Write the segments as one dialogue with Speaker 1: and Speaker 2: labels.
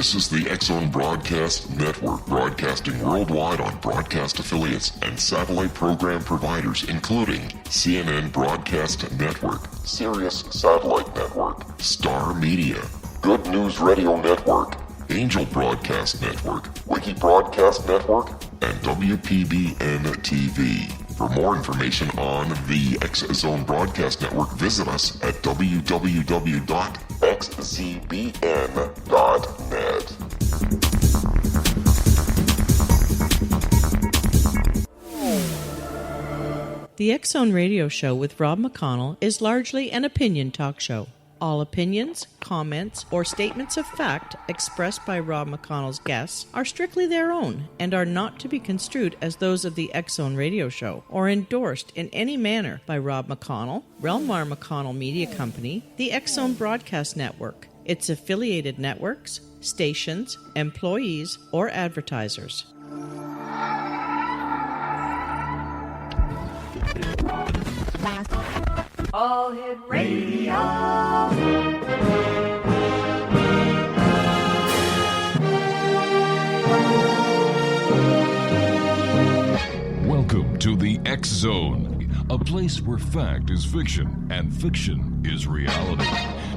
Speaker 1: This is the X-Zone Broadcast Network, broadcasting worldwide on broadcast affiliates and satellite program providers, including CNN Broadcast Network, Sirius Satellite Network, Star Media, Good News Radio Network, Angel Broadcast Network, Wiki Broadcast Network, and WPBN TV. For more information on the X-Zone Broadcast Network, visit us at www.xzbn.net.
Speaker 2: The X-Zone Radio Show with Rob McConnell is largely an opinion talk show. All opinions, comments, or statements of fact expressed by Rob McConnell's guests are strictly their own and are not to be construed as those of the X-Zone Radio Show or endorsed in any manner by Rob McConnell, Relmar McConnell Media Company, the X-Zone Broadcast Network, its affiliated networks, stations, employees, or advertisers.
Speaker 3: All Hit Radio.
Speaker 4: Welcome to the X-Zone, a place where fact is fiction and fiction is reality.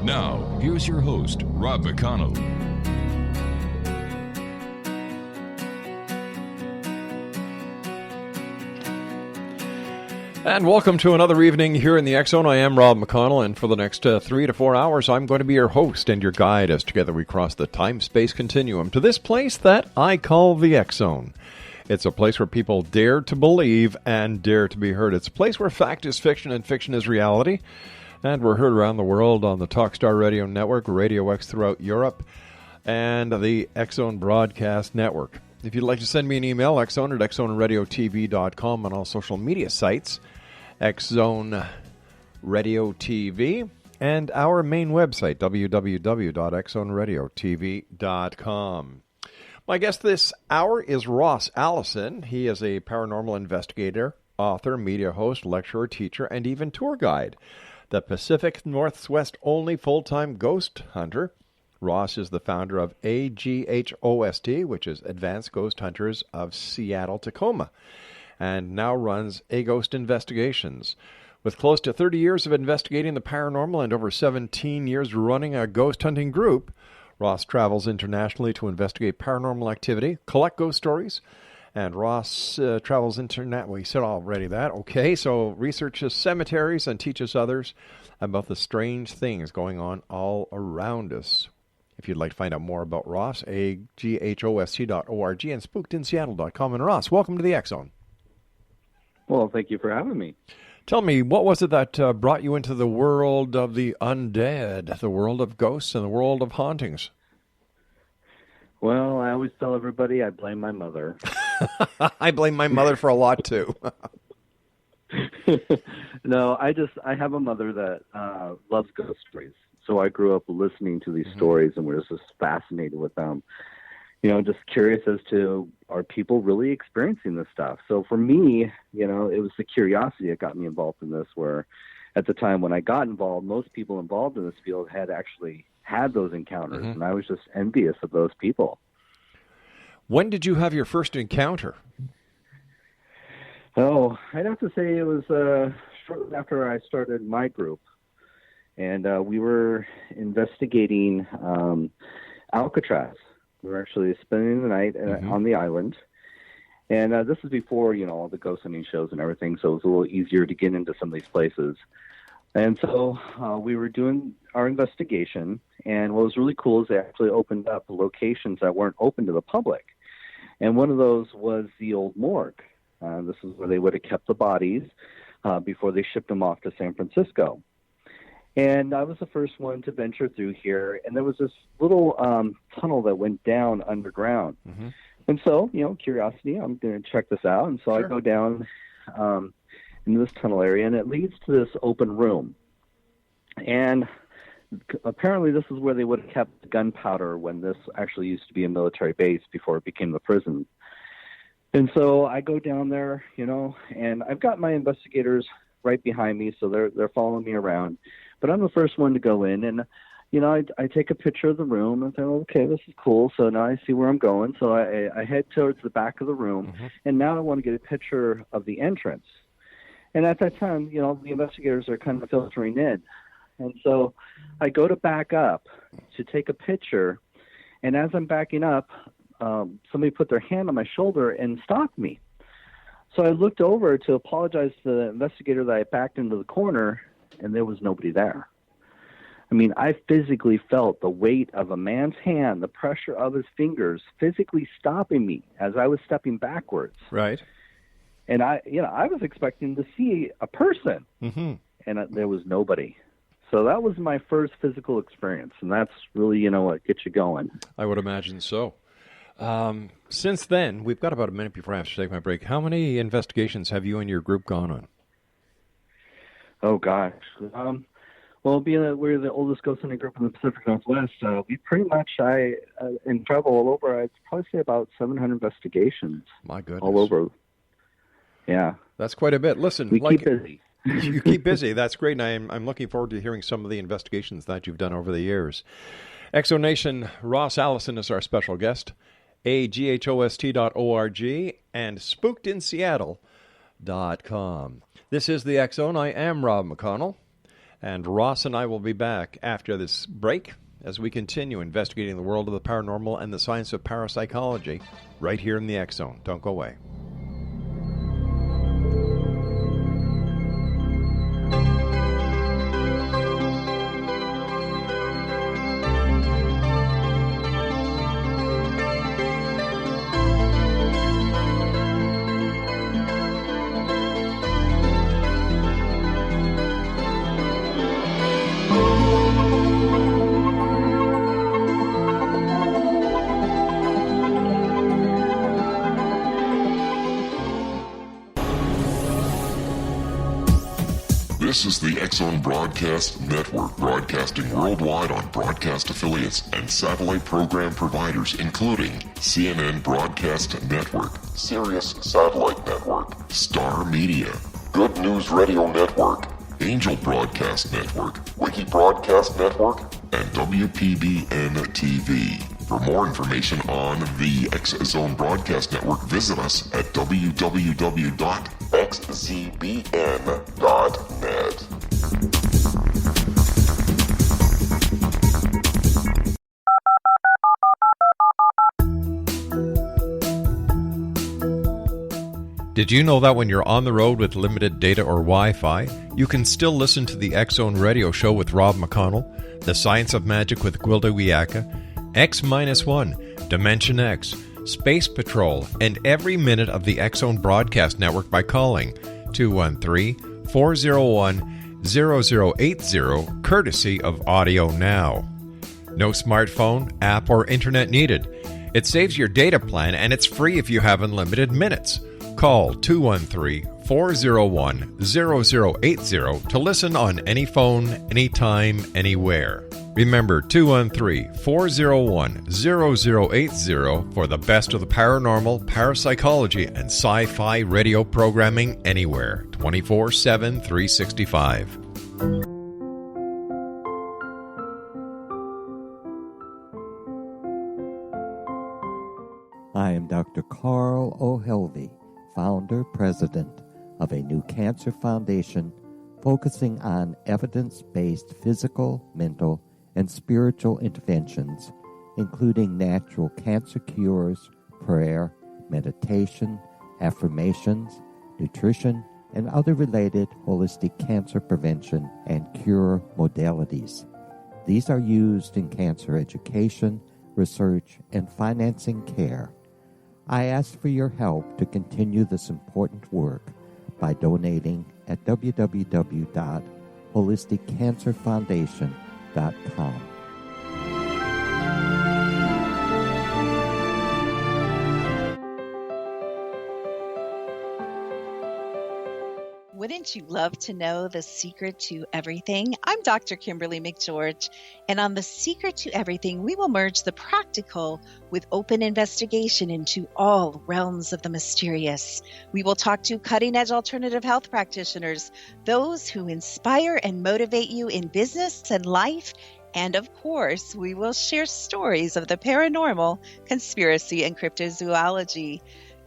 Speaker 4: Now, here's your host, Rob McConnell.
Speaker 5: And welcome to another evening here in the X-Zone. I am Rob McConnell, and for the next 3 to 4 hours, I'm going to be your host and your guide as together we cross the time-space continuum to this place that I call the X-Zone. It's a place where people dare to believe and dare to be heard. It's a place where fact is fiction and fiction is reality. And we're heard around the world on the Talkstar Radio Network, Radio X throughout Europe, and the X-Zone Broadcast Network. If you'd like to send me an email, xzone at xzoneradiotv.com, on all social media sites, X-Zone Radio TV, and our main website, www.xzoneradiotv.com. My guest this hour is Ross Allison. He is a paranormal investigator, author, media host, lecturer, teacher, and even tour guide. The Pacific Northwest only full-time ghost hunter. Ross is the founder of AGHOST, which is Advanced Ghost Hunters of Seattle, Tacoma, and now runs A Ghost Investigations. With close to 30 years of investigating the paranormal and over 17 years running a ghost hunting group, Ross travels internationally to investigate paranormal activity, collect ghost stories, and Ross travels internationally. We said already that. Okay, so researches cemeteries and teaches others about the strange things going on all around us. If you'd like to find out more about Ross, aghost.org and spookedinseattle.com. And Ross, welcome to the X-Zone.
Speaker 6: Well, thank you for having me.
Speaker 5: Tell me, what was it that brought you into the world of the undead, the world of ghosts, and the world of hauntings?
Speaker 6: Well, I always tell everybody I blame my mother.
Speaker 5: I blame my mother for a lot, too.
Speaker 6: No, I have a mother that loves ghost stories. So I grew up listening to these stories and was just fascinated with them. You know, just curious as to, are people really experiencing this stuff? So for me, you know, it was the curiosity that got me involved in this, where at the time when I got involved, most people involved in this field had actually had those encounters, and I was just envious of those people.
Speaker 5: When did you have your first encounter?
Speaker 6: Oh, I'd have to say it was shortly after I started my group. And we were investigating Alcatraz. We were actually spending the night on the island. And this is before, you know, all the ghost hunting shows and everything, so it was a little easier to get into some of these places. And so we were doing our investigation, and what was really cool is they actually opened up locations that weren't open to the public. And one of those was the old morgue. This is where they would have kept the bodies before they shipped them off to San Francisco. And I was the first one to venture through here, and there was this little tunnel that went down underground. And so, you know, curiosity, I'm going to check this out. And so I go down into this tunnel area, and it leads to this open room. And apparently this is where they would have kept gunpowder when this actually used to be a military base before it became the prison. And so I go down there, you know, and I've got my investigators right behind me, so they're following me around. But I'm the first one to go in, and I take a picture of the room and say, okay, this is cool. So now I see where I'm going. So I head towards the back of the room, and now I want to get a picture of the entrance. And at that time, the investigators are kind of filtering in. And so I go to back up to take a picture, and as I'm backing up, somebody put their hand on my shoulder and stopped me. So I looked over to apologize to the investigator that I backed into the corner, and there was nobody there. I mean, I physically felt the weight of a man's hand, the pressure of his fingers, physically stopping me as I was stepping backwards.
Speaker 5: Right.
Speaker 6: And I was expecting to see a person,
Speaker 5: Mm-hmm.
Speaker 6: and there was nobody. So that was my first physical experience, and that's really, what gets you going.
Speaker 5: I would imagine so. Since then, we've got about a minute before I have to take my break. How many investigations have you and your group gone on?
Speaker 6: Oh, gosh. Well, being that we're the oldest ghost hunting group in the Pacific Northwest, we pretty much, in travel all over, I'd probably say about 700 investigations.
Speaker 5: My goodness.
Speaker 6: All over. Yeah.
Speaker 5: That's quite a bit. Listen,
Speaker 6: we keep busy.
Speaker 5: You keep busy. That's great, and I'm looking forward to hearing some of the investigations that you've done over the years. Exonation, Ross Allison is our special guest, aghost.org, and spookedinseattle.com. This is the X Zone. I am Rob McConnell, and Ross and I will be back after this break as we continue investigating the world of the paranormal and the science of parapsychology right here in the X Zone. Don't go away.
Speaker 1: This is the X-Zone Broadcast Network, broadcasting worldwide on broadcast affiliates and satellite program providers, including CNN Broadcast Network, Sirius Satellite Network, Star Media, Good News Radio Network, Angel Broadcast Network, Wiki Broadcast Network, and WPBN TV. For more information on the X-Zone Broadcast Network, visit us at www.xzbn.net.
Speaker 5: Did you know that when you're on the road with limited data or Wi-Fi, you can still listen to the X-Zone Radio Show with Rob McConnell, The Science of Magic with Gwilda Wiyaka, X-1, Dimension X, Space Patrol, and every minute of the X-Zone Broadcast Network by calling 213-401-0080, courtesy of Audio Now. No smartphone, app, or internet needed. It saves your data plan, and it's free if you have unlimited minutes. Call 213-401-0080 to listen on any phone, anytime, anywhere. Remember, 213-401-0080 for the best of the paranormal, parapsychology, and sci-fi radio programming anywhere, 24/7, 365.
Speaker 7: I am Dr. Carl O'Helvey, founder, president of a new cancer foundation focusing on evidence-based physical, mental, and spiritual interventions, including natural cancer cures, prayer, meditation, affirmations, nutrition, and other related holistic cancer prevention and cure modalities. These are used in cancer education, research, and financing care. I ask for your help to continue this important work by donating at www.holisticcancerfoundation.com.
Speaker 8: Wouldn't you love to know the secret to everything? I'm Dr. Kimberly McGeorge, and on The Secret to Everything, we will merge the practical with open investigation into all realms of the mysterious. We will talk to cutting-edge alternative health practitioners, those who inspire and motivate you in business and life, And of course, we will share stories of the paranormal, conspiracy, and cryptozoology.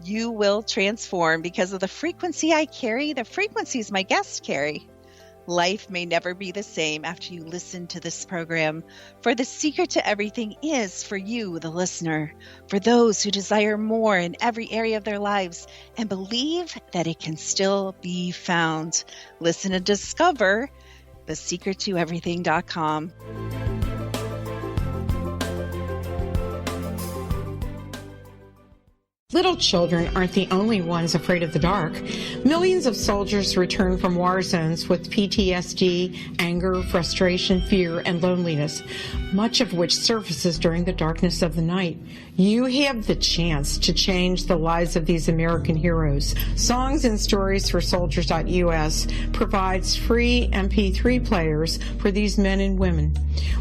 Speaker 8: You will transform because of the frequency I carry, the frequencies my guests carry. Life may never be the same after you listen to this program, for the secret to everything is for you, the listener, for those who desire more in every area of their lives and believe that it can still be found. Listen and discover thesecrettoeverything.com.
Speaker 9: Little children aren't the only ones afraid of the dark. Millions of soldiers return from war zones with PTSD, anger, frustration, fear, and loneliness, much of which surfaces during the darkness of the night. You have the chance to change the lives of these American heroes. Songs and Stories for Soldiers.us provides free MP3 players for these men and women.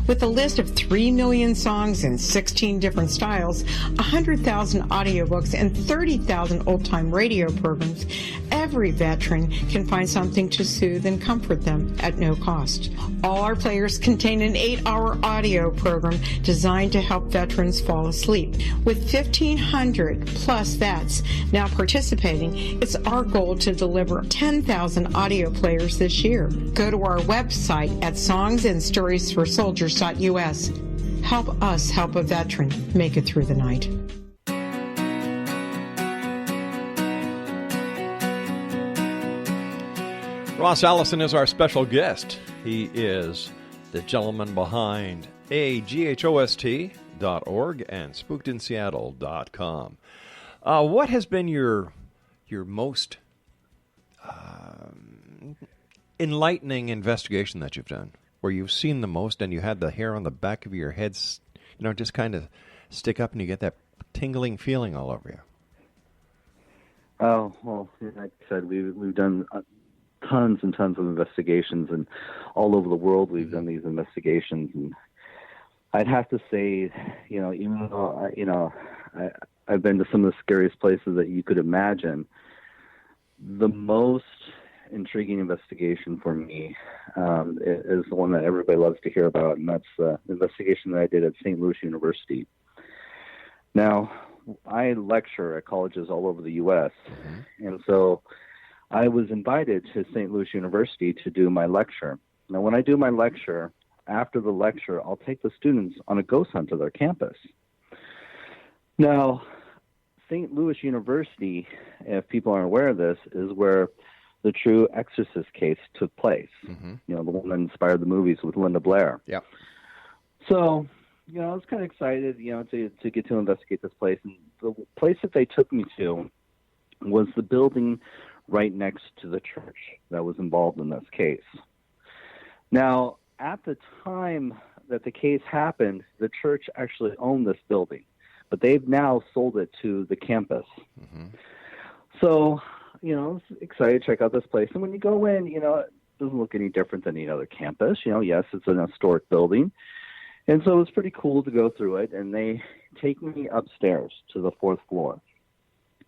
Speaker 9: With a list of 3 million songs in 16 different styles, 100,000 audiobooks, and 30,000 old-time radio programs, every veteran can find something to soothe and comfort them at no cost. All our players contain an 8-hour audio program designed to help veterans fall asleep. With 1,500 plus vets now participating, it's our goal to deliver 10,000 audio players this year. Go to our website at songsandstoriesforsoldiers.us. Help us help a veteran make it through the night.
Speaker 5: Ross Allison is our special guest. He is the gentleman behind aghost.org and spookedinseattle.com. What has been your most enlightening investigation that you've done, where you've seen the most and you had the hair on the back of your head, just kind of stick up and you get that tingling feeling all over you?
Speaker 6: Oh, well, like I said, we've done tons and tons of investigations, and all over the world we've done these investigations. And I'd have to say, even though I've been to some of the scariest places that you could imagine, the most intriguing investigation for me is the one that everybody loves to hear about, and that's the investigation that I did at St. Louis University. Now, I lecture at colleges all over the U.S., and so I was invited to St. Louis University to do my lecture. Now, when I do my lecture, after the lecture, I'll take the students on a ghost hunt to their campus. Now, St. Louis University, if people aren't aware of this, is where the true Exorcist case took place. The one that inspired the movies with Linda Blair.
Speaker 5: Yeah.
Speaker 6: So, I was kind of excited, to get to investigate this place. And the place that they took me to was the building right next to the church that was involved in this case. Now, at the time that the case happened, the church actually owned this building, but they've now sold it to the campus. So, I was excited to check out this place. And when you go in, it doesn't look any different than any other campus. Yes, it's an historic building. And so it was pretty cool to go through it. And they take me upstairs to the 4th floor.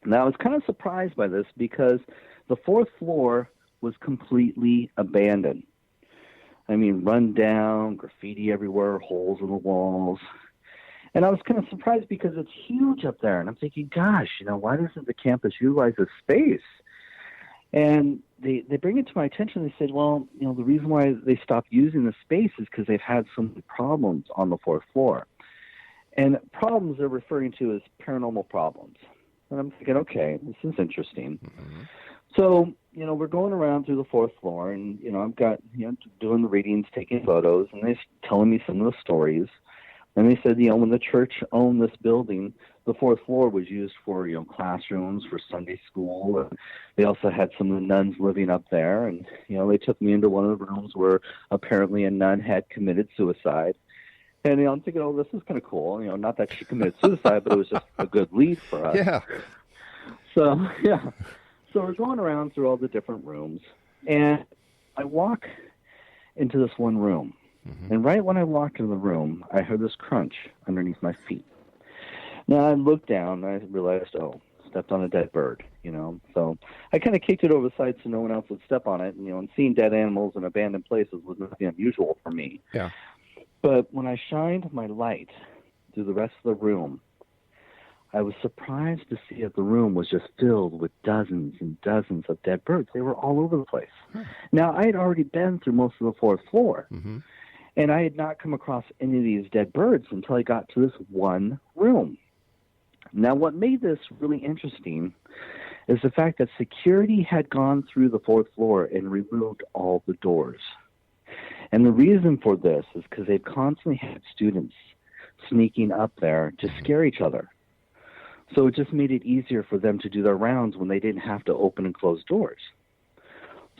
Speaker 6: Now, I was kind of surprised by this because the 4th floor was completely abandoned. I mean, run down, graffiti everywhere, holes in the walls. And I was kind of surprised because it's huge up there. And I'm thinking, gosh, why doesn't the campus utilize this space? And they bring it to my attention. They said, well, the reason why they stopped using the space is because they've had so many problems on the 4th floor. And problems they're referring to as paranormal problems. And I'm thinking, okay, this is interesting. So, we're going around through the 4th floor, and, I've got, doing the readings, taking photos, and they're telling me some of the stories. And they said, when the church owned this building, the 4th floor was used for, classrooms, for Sunday school. And they also had some of the nuns living up there. And, they took me into one of the rooms where apparently a nun had committed suicide. And I'm thinking, oh, this is kind of cool. Not that she committed suicide, but it was just a good lead for us.
Speaker 5: Yeah.
Speaker 6: So, yeah. So we're going around through all the different rooms, and I walk into this one room. And right when I walked into the room, I heard this crunch underneath my feet. Now I looked down, and I realized, stepped on a dead bird, So I kind of kicked it over the side so no one else would step on it. And seeing dead animals in abandoned places was nothing unusual for me.
Speaker 5: Yeah.
Speaker 6: But when I shined my light through the rest of the room, I was surprised to see that the room was just filled with dozens and dozens of dead birds. They were all over the place. Now, I had already been through most of the fourth floor, and I had not come across any of these dead birds until I got to this one room. Now, what made this really interesting is the fact that security had gone through the fourth floor and removed all the doors. And the reason for this is because they've constantly had students sneaking up there to scare each other. So it just made it easier for them to do their rounds when they didn't have to open and close doors.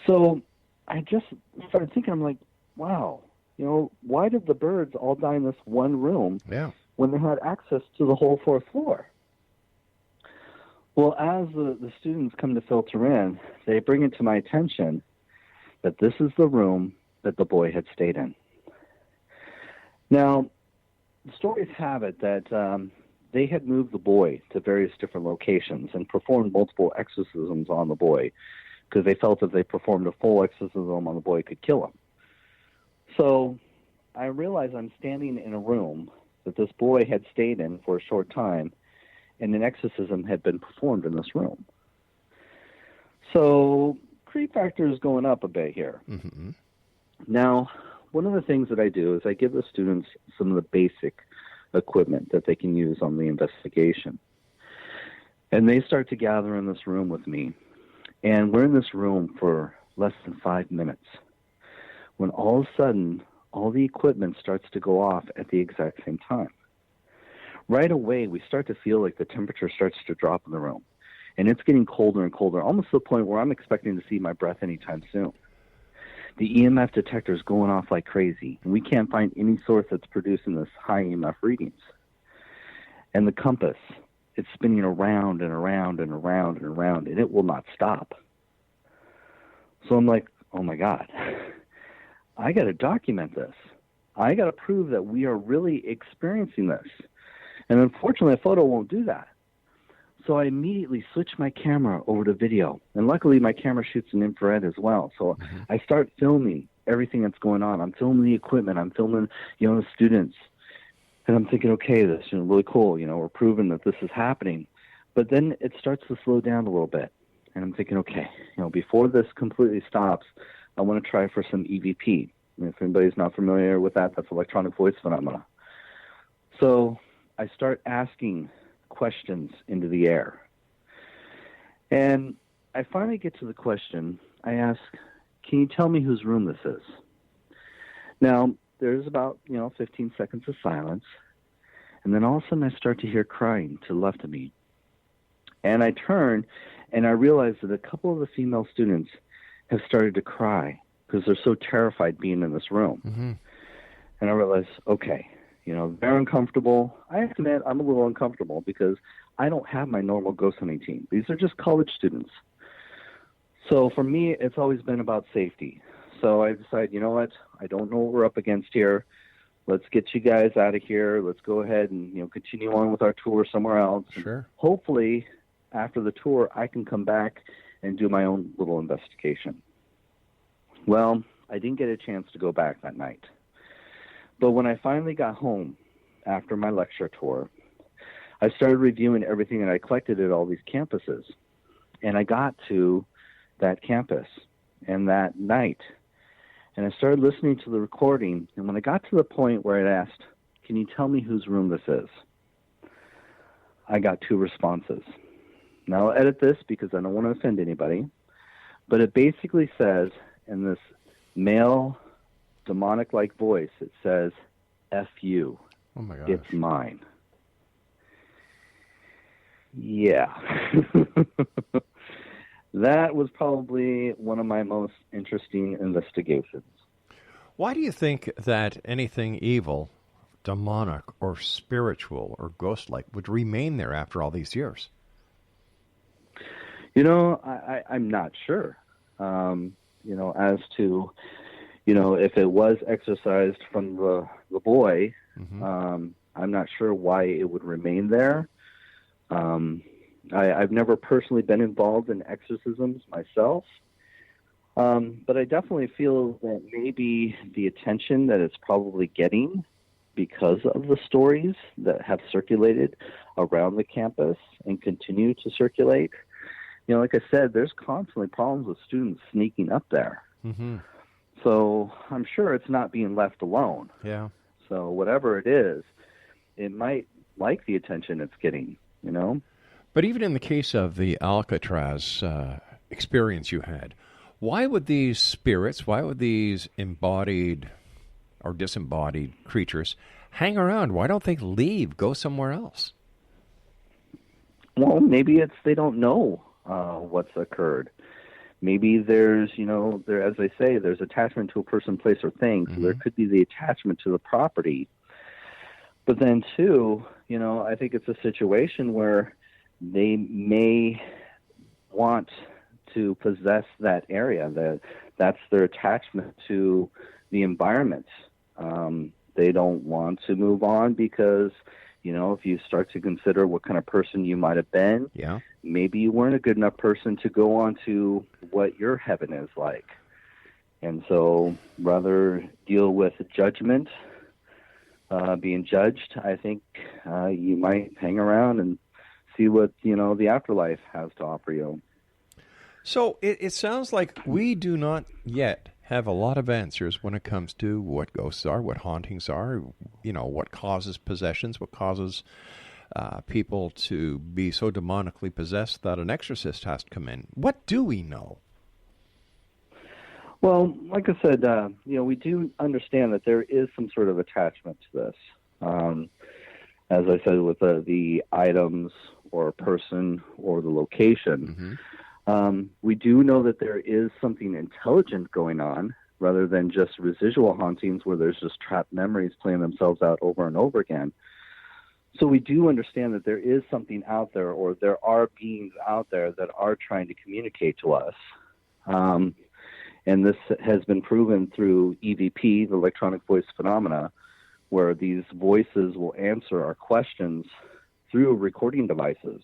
Speaker 6: So I just started thinking, I'm like, wow, why did the birds all die in this one room when they had access to the whole fourth floor? Well, as the students come to filter in, they bring it to my attention that this is the room that the boy had stayed in. Now, the stories have it that they had moved the boy to various different locations and performed multiple exorcisms on the boy because they felt if they performed a full exorcism on the boy, it could kill him. So I realized I'm standing in a room that this boy had stayed in for a short time, and an exorcism had been performed in this room. So creep factor is going up a bit here. Now, one of the things that I do is I give the students some of the basic equipment that they can use on the investigation. And they start to gather in this room with me. And we're in this room for less than 5 minutes when all of a sudden, all the equipment starts to go off at the exact same time. Right away, we start to feel like the temperature starts to drop in the room. And it's getting colder and colder, almost to the point where I'm expecting to see my breath anytime soon. The EMF detector is going off like crazy, and we can't find any source that's producing this high EMF readings. And the compass, it's spinning around and around and around and around, and it will not stop. So I'm like, oh my God, I got to document this. I got to prove that we are really experiencing this. And unfortunately, a photo won't do that. So I immediately switch my camera over to video. And luckily, my camera shoots in infrared as well. So I start filming everything that's going on. I'm filming the equipment. I'm filming, the students. And I'm thinking, okay, this is really cool. We're proving that this is happening. But then it starts to slow down a little bit. And I'm thinking, okay, before this completely stops, I want to try for some EVP. And if anybody's not familiar with that, that's electronic voice phenomena. So I start asking questions into the air. And I finally get to the question. I ask, can you tell me whose room this is? Now, there's about, 15 seconds of silence. And then all of a sudden I start to hear crying to the left of me. And I turn and I realize that a couple of the female students have started to cry because they're so terrified being in this room. And I realize, okay, they're uncomfortable. I have to admit, I'm a little uncomfortable because I don't have my normal ghost hunting team. These are just college students. So for me, it's always been about safety. So I decided, you know what? I don't know what we're up against here. Let's get you guys out of here. Let's go ahead and, continue on with our tour somewhere else.
Speaker 5: Sure.
Speaker 6: And hopefully, after the tour, I can come back and do my own little investigation. Well, I didn't get a chance to go back that night. But when I finally got home after my lecture tour, I started reviewing everything that I collected at all these campuses. And I got to that campus and that night, and I started listening to the recording. And when I got to the point where it asked, can you tell me whose room this is? I got 2 responses. Now I'll edit this because I don't want to offend anybody. But it basically says in this male demonic-like voice, it says, F you.
Speaker 5: Oh my gosh.
Speaker 6: It's mine. Yeah. That was probably one of my most interesting investigations.
Speaker 5: Why do you think that anything evil, demonic, or spiritual, or ghost-like would remain there after all these years?
Speaker 6: I'm not sure. As to, if it was exorcised from the boy, I'm not sure why it would remain there. I've never personally been involved in exorcisms myself, but I definitely feel that maybe the attention that it's probably getting because of the stories that have circulated around the campus and continue to circulate. Like I said, there's constantly problems with students sneaking up there.
Speaker 5: Mm-hmm.
Speaker 6: So I'm sure it's not being left alone.
Speaker 5: Yeah.
Speaker 6: So whatever it is, it might like the attention it's getting,
Speaker 5: But even in the case of the Alcatraz experience you had, why would these spirits, why would these embodied or disembodied creatures hang around? Why don't they leave, go somewhere else?
Speaker 6: Well, maybe it's they don't know what's occurred. Maybe there's, there, as they say, there's attachment to a person, place, or thing. So there could be the attachment to the property. But then, too, I think it's a situation where they may want to possess that area. That's their attachment to the environment. They don't want to move on because, if you start to consider what kind of person you might have been, maybe you weren't a good enough person to go on to what your heaven is like. And so rather deal with judgment, being judged, I think you might hang around and see what, the afterlife has to offer you.
Speaker 5: So it sounds like we do not yet have a lot of answers when it comes to what ghosts are, what hauntings are, what causes possessions, what causes people to be so demonically possessed that an exorcist has to come in. What do we know?
Speaker 6: Well, like I said, we do understand that there is some sort of attachment to this. As I said, with the items or person or the location. We do know that there is something intelligent going on rather than just residual hauntings where there's just trapped memories playing themselves out over and over again. So we do understand that there is something out there, or there are beings out there that are trying to communicate to us. And this has been proven through EVP, the electronic voice phenomena, where these voices will answer our questions through recording devices.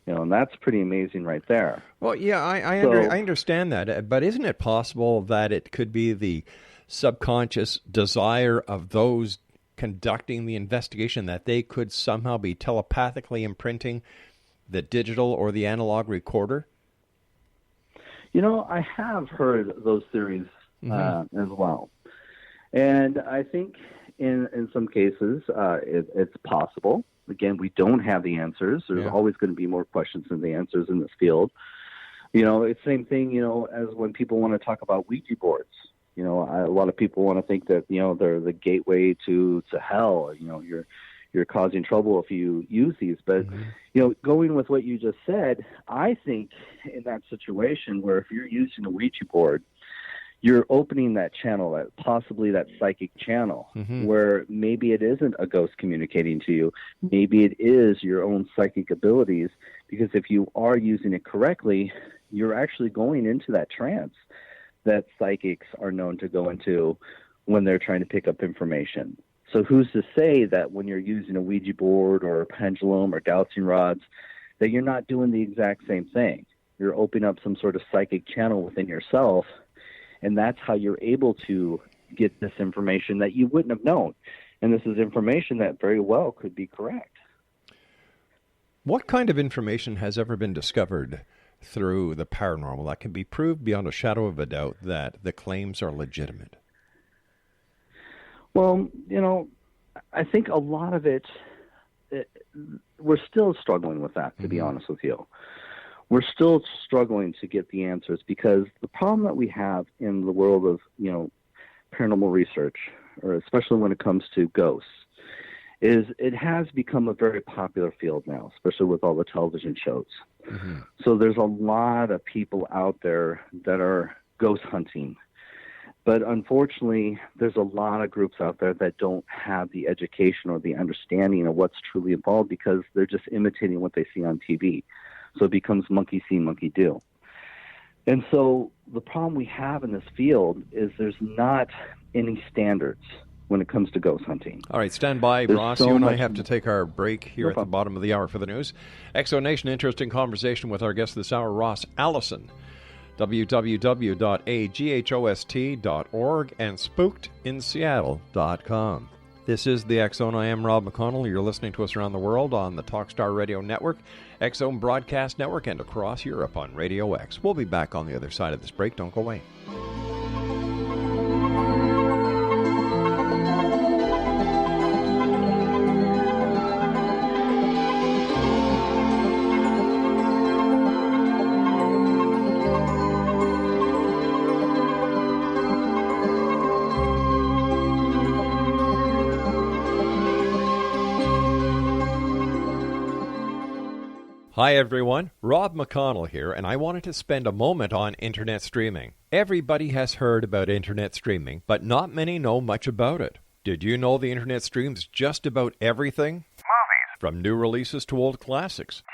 Speaker 6: And that's pretty amazing right there.
Speaker 5: Well, yeah, I understand that. But isn't it possible that it could be the subconscious desire of those conducting the investigation that they could somehow be telepathically imprinting the digital or the analog recorder?
Speaker 6: I have heard those theories as well. And I think in some cases it's possible. Again, we don't have the answers. There's always going to be more questions than the answers in this field. It's the same thing, as when people want to talk about Ouija boards. A lot of people want to think that, they're the gateway to hell. You're causing trouble if you use these. But, going with what you just said, I think in that situation where if you're using a Ouija board, you're opening that channel, possibly that psychic channel, where maybe it isn't a ghost communicating to you. Maybe it is your own psychic abilities, because if you are using it correctly, you're actually going into that trance that psychics are known to go into when they're trying to pick up information. So who's to say that when you're using a Ouija board or a pendulum or dowsing rods, that you're not doing the exact same thing? You're opening up some sort of psychic channel within yourself, and that's how you're able to get this information that you wouldn't have known. And this is information that very well could be correct.
Speaker 5: What kind of information has ever been discovered through the paranormal that can be proved beyond a shadow of a doubt that the claims are legitimate?
Speaker 6: Well, I think a lot of it, we're still struggling with that, to be honest with you. We're still struggling to get the answers, because the problem that we have in the world of, paranormal research, or especially when it comes to ghosts, is it has become a very popular field now, especially with all the television shows. So there's a lot of people out there that are ghost hunting. But unfortunately, there's a lot of groups out there that don't have the education or the understanding of what's truly involved, because they're just imitating what they see on TV. So it becomes monkey see, monkey do. And so the problem we have in this field is there's not any standards when it comes to ghost hunting.
Speaker 5: All right, stand by, Ross. You and I have to take our break here at the bottom of the hour for the news. Exonation, interesting conversation with our guest this hour, Ross Allison. www.aghost.org and spookedinseattle.com. This is the X Zone. I am Rob McConnell. You're listening to us around the world on the Talkstar Radio Network, X Zone Broadcast Network, and across Europe on Radio X. We'll be back on the other side of this break. Don't go away. Hi everyone, Rob McConnell here, and I wanted to spend a moment on internet streaming. Everybody has heard about internet streaming, but not many know much about it. Did you know the internet streams just about everything?
Speaker 10: Movies.
Speaker 5: From new releases to old classics.
Speaker 10: TV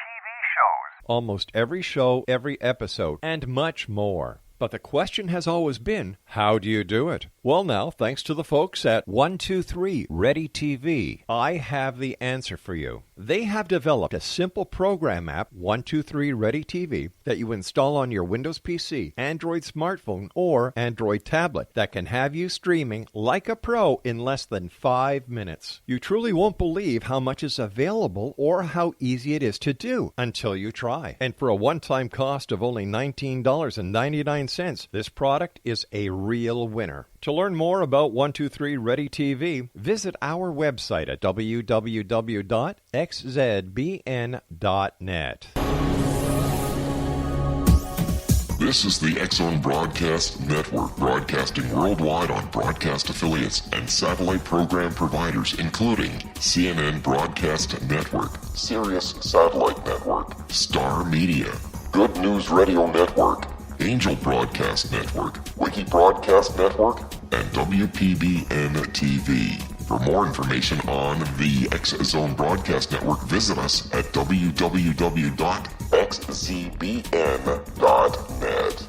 Speaker 10: shows.
Speaker 5: Almost every show, every episode, and much more. But the question has always been, how do you do it? Well now, thanks to the folks at 123 Ready TV, I have the answer for you. They have developed a simple program app, 123 Ready TV, that you install on your Windows PC, Android smartphone, or Android tablet that can have you streaming like a pro in less than 5 minutes. You truly won't believe how much is available or how easy it is to do until you try. And for a one-time cost of only $19.99, this product is a real winner. To learn more about 123 Ready TV, visit our website at www.xzbn.net.
Speaker 1: This is the X Zone Broadcast Network, broadcasting worldwide on broadcast affiliates and satellite program providers, including CNN Broadcast Network, Sirius Satellite Network, Star Media, Good News Radio Network, Angel Broadcast Network, Wiki Broadcast Network, and WPBN TV. For more information on the X Zone Broadcast Network, visit us at www.xzbn.net.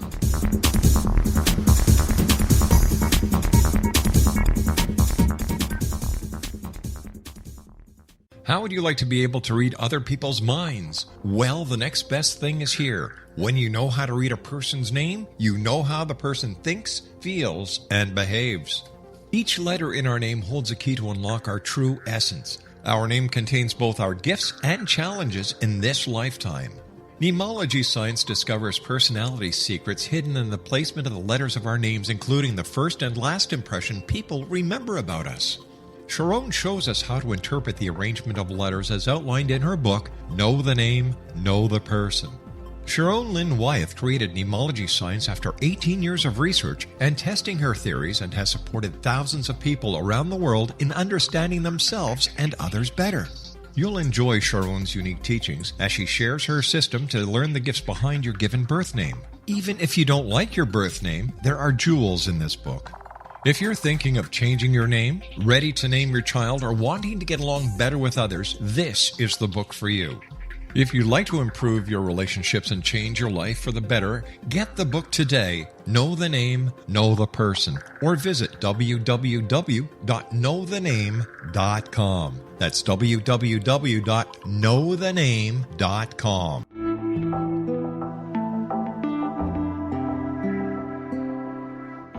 Speaker 11: How would you like to be able to read other people's minds? Well, the next best thing is here. When you know how to read a person's name, you know how the person thinks, feels, and behaves. Each letter in our name holds a key to unlock our true essence. Our name contains both our gifts and challenges in this lifetime. Mnemology science discovers personality secrets hidden in the placement of the letters of our names, including the first and last impression people remember about us. Sharon shows us how to interpret the arrangement of letters as outlined in her book, Know the Name, Know the Person. Sharon Lynn Wyeth created mnemology science after 18 years of research and testing her theories, and has supported thousands of people around the world in understanding themselves and others better. You'll enjoy Sharon's unique teachings as she shares her system to learn the gifts behind your given birth name. Even if you don't like your birth name, there are jewels in this book. If you're thinking of changing your name, ready to name your child, or wanting to get along better with others, this is the book for you. If you'd like to improve your relationships and change your life for the better, get the book today, Know the Name, Know the Person, or visit www.knowthename.com. That's www.knowthename.com.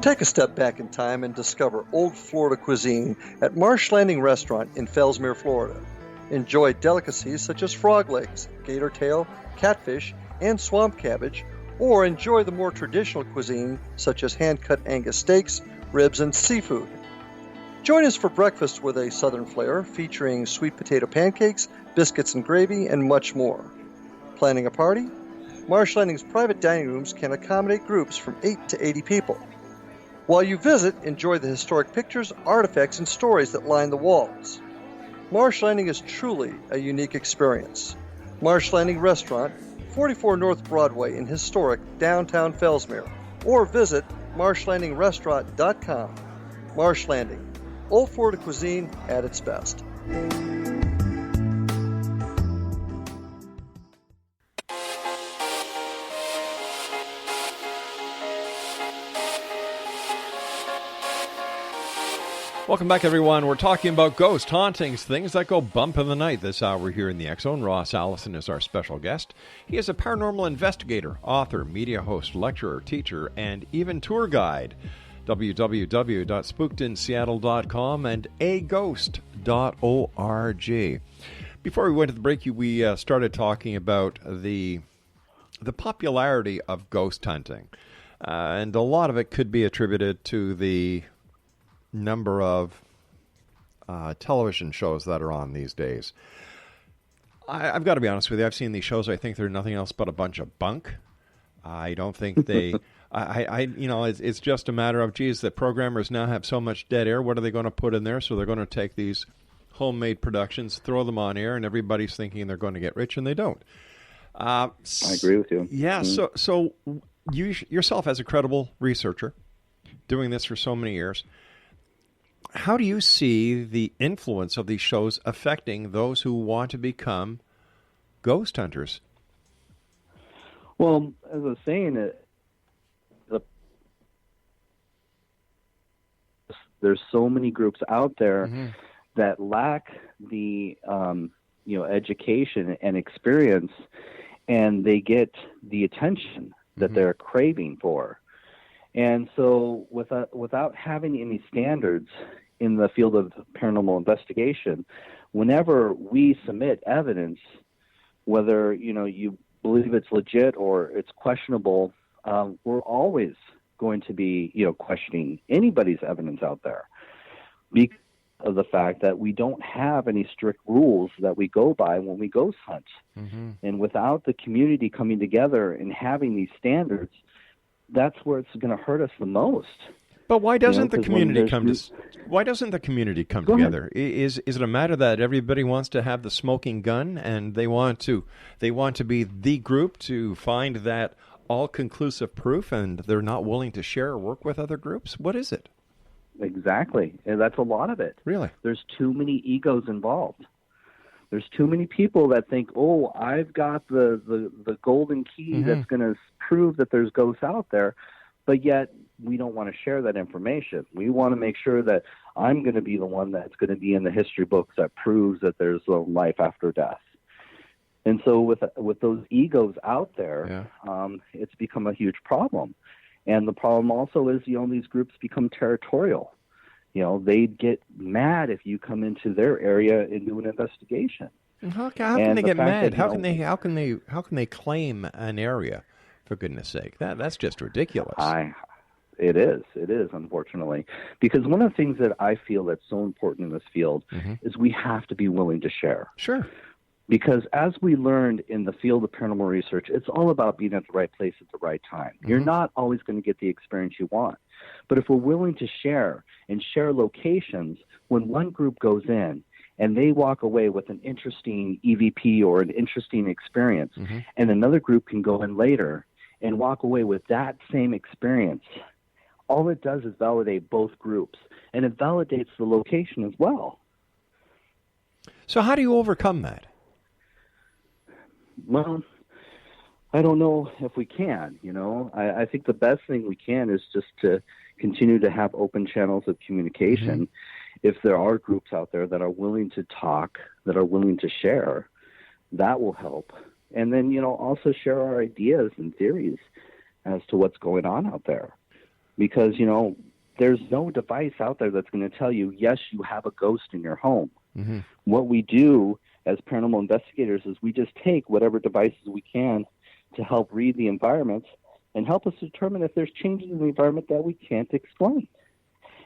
Speaker 12: Take a step back in time and discover old Florida cuisine at Marsh Landing Restaurant in Fellsmere, Florida. Enjoy delicacies such as frog legs, gator tail, catfish, and swamp cabbage, or enjoy the more traditional cuisine such as hand-cut Angus steaks, ribs, and seafood. Join us for breakfast with a southern flair featuring sweet potato pancakes, biscuits and gravy, and much more. Planning a party? Marsh Landing's private dining rooms can accommodate groups from 8 to 80 people. While you visit, enjoy the historic pictures, artifacts, and stories that line the walls. Marsh Landing is truly a unique experience. Marsh Landing Restaurant, 44 North Broadway in historic downtown Fellsmere, or visit marshlandingrestaurant.com. Marsh Landing, old Florida cuisine at its best.
Speaker 5: Welcome back, everyone. We're talking about ghost hauntings, things that go bump in the night this hour here in the X Zone. Ross Allison is our special guest. He is a paranormal investigator, author, media host, lecturer, teacher, and even tour guide. www.spookedinseattle.com, and aghost.org. Before we went to the break, we started talking about the popularity of ghost hunting. And a lot of it could be attributed to the number of television shows that are on these days. I've got to be honest with you. I've seen these shows. I think they're nothing else but a bunch of bunk. I don't think they... it's just a matter of, geez, the programmers now have so much dead air. What are they going to put in there? So they're going to take these homemade productions, throw them on air, and everybody's thinking they're going to get rich, and they don't.
Speaker 6: I agree with you.
Speaker 5: Yeah, so you yourself, as a credible researcher, doing this for so many years, how do you see the influence of these shows affecting those who want to become ghost hunters?
Speaker 6: Well, as I was saying, there's so many groups out there that lack the education and experience, and they get the attention that they're craving for. And so without having any standards in the field of paranormal investigation, whenever we submit evidence, whether you believe it's legit or it's questionable, we're always going to be questioning anybody's evidence out there because of the fact that we don't have any strict rules that we go by when we ghost hunt. And without the community coming together and having these standards, that's where it's going to hurt us the most.
Speaker 5: But why doesn't the community come together? Is it a matter that everybody wants to have the smoking gun and they want to be the group to find that all-conclusive proof, and they're not willing to share or work with other groups? What is it?
Speaker 6: Exactly. And that's a lot of it.
Speaker 5: Really?
Speaker 6: There's too many egos involved. There's too many people that think, oh, I've got the golden key that's going to prove that there's ghosts out there, but yet we don't want to share that information. We want to make sure that I'm going to be the one that's going to be in the history books that proves that there's a life after death. And so with those egos out there, it's become a huge problem. And the problem also is, these groups become territorial. They get mad if you come into their area and do an investigation.
Speaker 5: How can they get mad? How can they claim an area? For goodness sake, that's just ridiculous.
Speaker 6: It is, unfortunately, because one of the things that I feel that's so important in this field is we have to be willing to share.
Speaker 5: Sure.
Speaker 6: Because as we learned in the field of paranormal research, it's all about being at the right place at the right time. You're not always going to get the experience you want. But if we're willing to share and share locations, when one group goes in and they walk away with an interesting EVP or an interesting experience, and another group can go in later and walk away with that same experience, all it does is validate both groups, and it validates the location as well.
Speaker 5: So how do you overcome that?
Speaker 6: Well, I don't know if we can, I think the best thing we can is just to continue to have open channels of communication. If there are groups out there that are willing to talk, that are willing to share, that will help. And then, also share our ideas and theories as to what's going on out there. Because, there's no device out there that's going to tell you, yes, you have a ghost in your home. What we do as paranormal investigators is we just take whatever devices we can to help read the environments and help us determine if there's changes in the environment that we can't explain.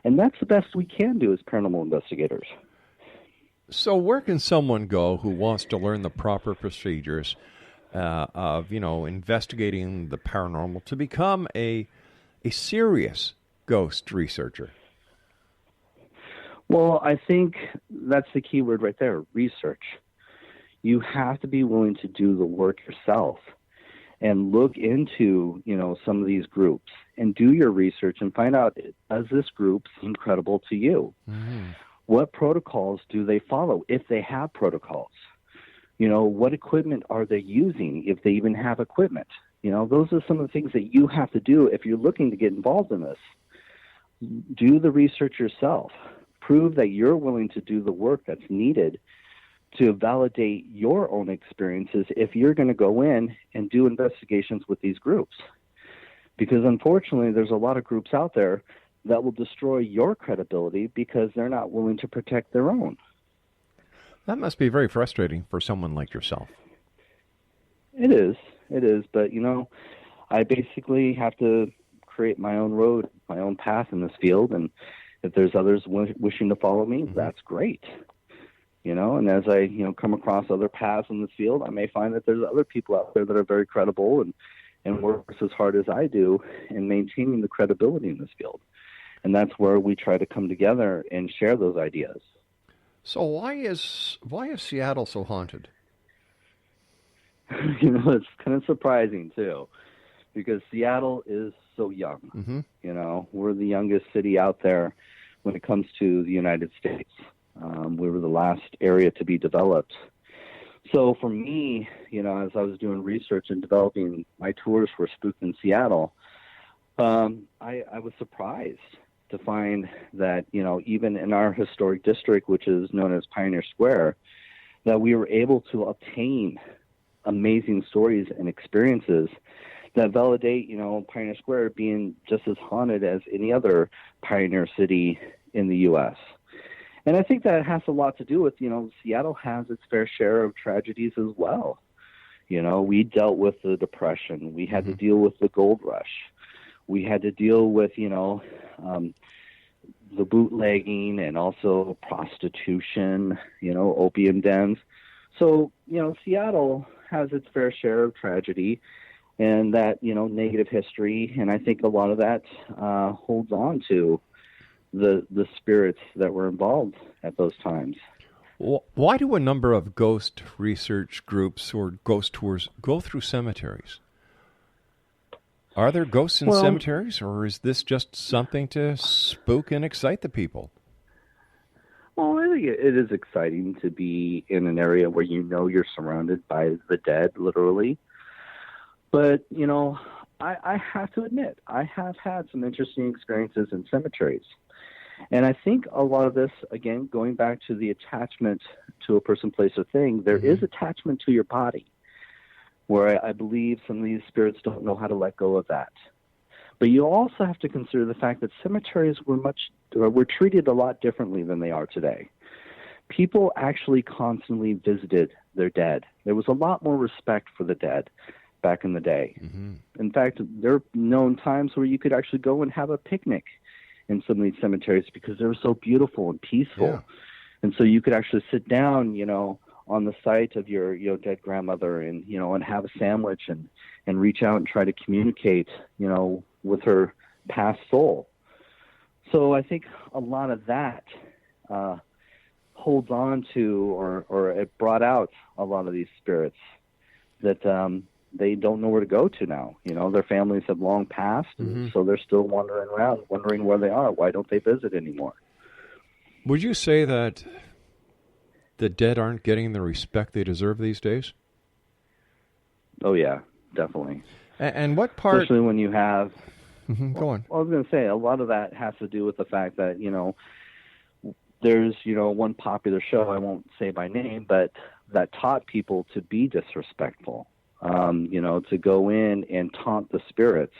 Speaker 6: And that's the best we can do as paranormal investigators.
Speaker 5: So where can someone go who wants to learn the proper procedures of, investigating the paranormal to become a serious ghost researcher?
Speaker 6: Well, I think that's the key word right there, research. You have to be willing to do the work yourself and look into, some of these groups and do your research and find out, does this group seem credible to you? What protocols do they follow, if they have protocols? What equipment are they using, if they even have equipment? Those are some of the things that you have to do if you're looking to get involved in this. Do the research yourself. Prove that you're willing to do the work that's needed to validate your own experiences if you're going to go in and do investigations with these groups. Because unfortunately, there's a lot of groups out there that will destroy your credibility because they're not willing to protect their own.
Speaker 5: That must be very frustrating for someone like yourself.
Speaker 6: It is, but I basically have to create my own road, my own path in this field, and if there's others wishing to follow me, that's great. And as I, come across other paths in this field, I may find that there's other people out there that are very credible and works as hard as I do in maintaining the credibility in this field. And that's where we try to come together and share those ideas.
Speaker 5: So why is Seattle so haunted?
Speaker 6: It's kind of surprising too, because Seattle is so young.
Speaker 5: Mm-hmm.
Speaker 6: We're the youngest city out there when it comes to the United States. We were the last area to be developed. So for me, as I was doing research and developing my tours for Spooked in Seattle, I was surprised to find that, even in our historic district, which is known as Pioneer Square, that we were able to obtain amazing stories and experiences that validate, Pioneer Square being just as haunted as any other pioneer city in the U.S. And I think that has a lot to do with, Seattle has its fair share of tragedies as well. We dealt with the Depression. We had to deal with the gold rush. We had to deal with, the bootlegging and also prostitution, opium dens. So, Seattle has its fair share of tragedy and that, negative history. And I think a lot of that holds on to the spirits that were involved at those times.
Speaker 5: Why do a number of ghost research groups or ghost tours go through cemeteries? Are there ghosts in cemeteries, or is this just something to spook and excite the people?
Speaker 6: Well, I think it is exciting to be in an area where you're surrounded by the dead, literally. But, I have to admit, I have had some interesting experiences in cemeteries. And I think a lot of this, again, going back to the attachment to a person, place, or thing, there is attachment to your body, where I believe some of these spirits don't know how to let go of that. But you also have to consider the fact that cemeteries were treated a lot differently than they are today. People actually constantly visited their dead. There was a lot more respect for the dead back in the day. Mm-hmm. In fact, there are known times where you could actually go and have a picnic in some of these cemeteries because they were so beautiful and peaceful. Yeah. And so you could actually sit down, on the site of your dead grandmother and, and have a sandwich and reach out and try to communicate, with her past soul. So I think a lot of that holds on to or it brought out a lot of these spirits that they don't know where to go to now. Their families have long passed, and so they're still wandering around, wondering where they are. Why don't they visit anymore?
Speaker 5: Would you say that the dead aren't getting the respect they deserve these days?
Speaker 6: Oh, yeah, definitely.
Speaker 5: And what part...
Speaker 6: Especially when you have...
Speaker 5: Go on.
Speaker 6: I was going to say, a lot of that has to do with the fact that, there's, one popular show, I won't say by name, but that taught people to be disrespectful. To go in and taunt the spirits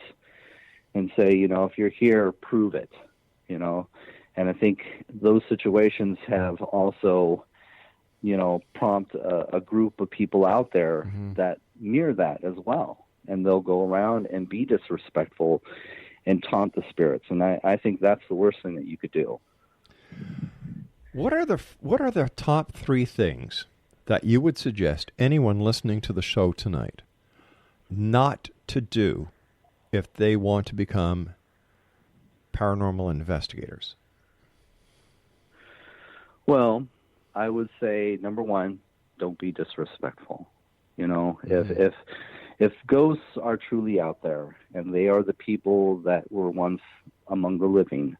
Speaker 6: and say, if you're here, prove it, And I think those situations have also, prompt a group of people out there that mirror that as well. And they'll go around and be disrespectful and taunt the spirits. And I think that's the worst thing that you could do.
Speaker 5: What are the top 3 things that you would suggest anyone listening to the show tonight not to do if they want to become paranormal investigators?
Speaker 6: Well, I would say, number 1, don't be disrespectful. If ghosts are truly out there and they are the people that were once among the living,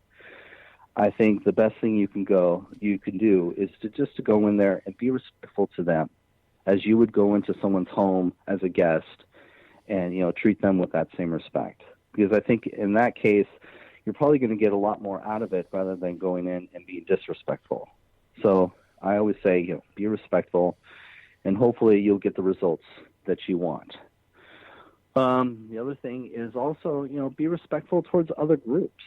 Speaker 6: I think the best thing you can do is to go in there and be respectful to them, as you would go into someone's home as a guest, and treat them with that same respect. Because I think in that case, you're probably going to get a lot more out of it rather than going in and being disrespectful. So I always say, be respectful, and hopefully you'll get the results that you want. The other thing is also, be respectful towards other groups.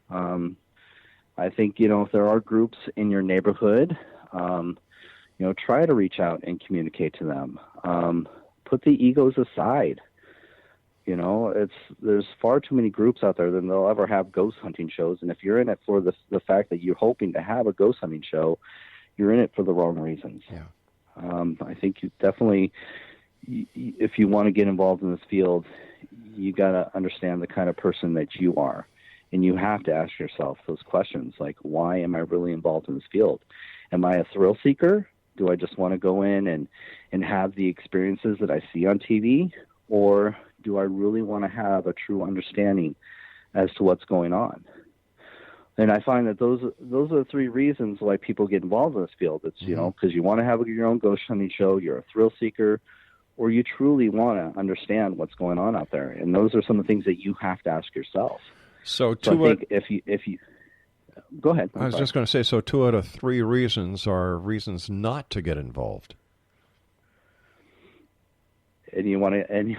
Speaker 6: I think, if there are groups in your neighborhood, try to reach out and communicate to them. Put the egos aside. There's far too many groups out there that they'll ever have ghost hunting shows. And if you're in it for the fact that you're hoping to have a ghost hunting show, you're in it for the wrong reasons.
Speaker 5: Yeah.
Speaker 6: I think you definitely, if you want to get involved in this field, you got to understand the kind of person that you are. And you have to ask yourself those questions, like, why am I really involved in this field? Am I a thrill seeker? Do I just want to go in and have the experiences that I see on TV? Or do I really want to have a true understanding as to what's going on? And I find that those are the three reasons why people get involved in this field. It's, because you want to have your own ghost hunting show, you're a thrill seeker, or you truly want to understand what's going on out there. And those are some of the things that you have to ask yourself.
Speaker 5: So
Speaker 6: I think if you go ahead.
Speaker 5: I was just going to say, so 2 out of 3 reasons are reasons not to get involved.
Speaker 6: And you want to,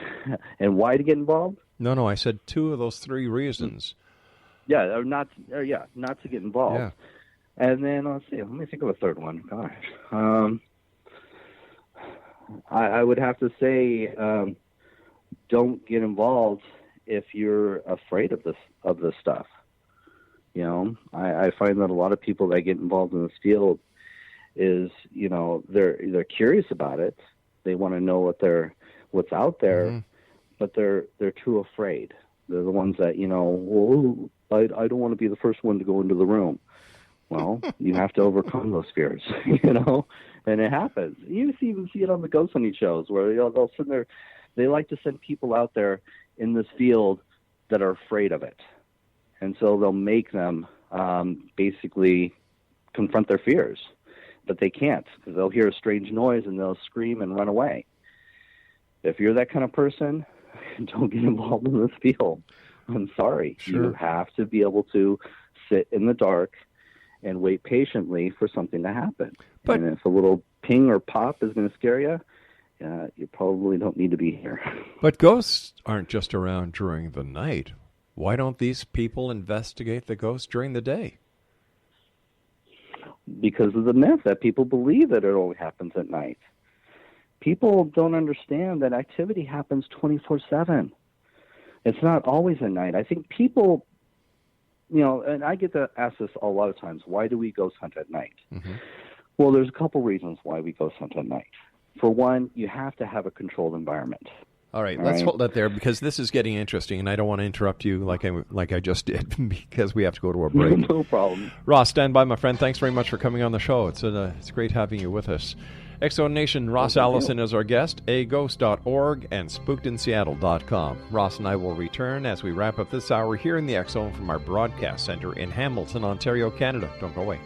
Speaker 6: and why to get involved?
Speaker 5: No, I said 2 of those 3 reasons.
Speaker 6: Yeah, not to get involved.
Speaker 5: Yeah.
Speaker 6: And then let me think of a third one. Gosh, I would have to say, don't get involved if you're afraid of this stuff. I find that a lot of people that get involved in this field is, they're curious about it. They want to know what's out there, but they're too afraid. They're the ones that, I don't want to be the first one to go into the room. Well, you have to overcome those fears, and it happens. You even see it on the ghost hunting shows where they'll sit there. They like to send people out there in this field that are afraid of it. And so they'll make them basically confront their fears, but they can't because they'll hear a strange noise and they'll scream and run away. If you're that kind of person, don't get involved in this field. I'm sorry.
Speaker 5: Sure.
Speaker 6: You have to be able to sit in the dark and wait patiently for something to happen.
Speaker 5: But,
Speaker 6: and if a little ping or pop is going to scare you, you probably don't need to be here.
Speaker 5: But ghosts aren't just around during the night. Why don't these people investigate the ghosts during the day?
Speaker 6: Because of the myth that people believe that it only happens at night. People don't understand that activity happens 24/7. It's not always at night. I think people, and I get to ask this a lot of times, why do we ghost hunt at night? Mm-hmm. Well, there's a couple reasons why we ghost hunt at night. For one, you have to have a controlled environment.
Speaker 5: All right, let's hold that there because this is getting interesting, and I don't want to interrupt you like I just did because we have to go to a break.
Speaker 6: No problem.
Speaker 5: Ross, stand by, my friend. Thanks very much for coming on the show. It's great having you with us. X-Zone Nation, Ross Allison is our guest, aghost.org and spookedinseattle.com. Ross and I will return as we wrap up this hour here in the X-Zone from our broadcast center in Hamilton, Ontario, Canada. Don't go away.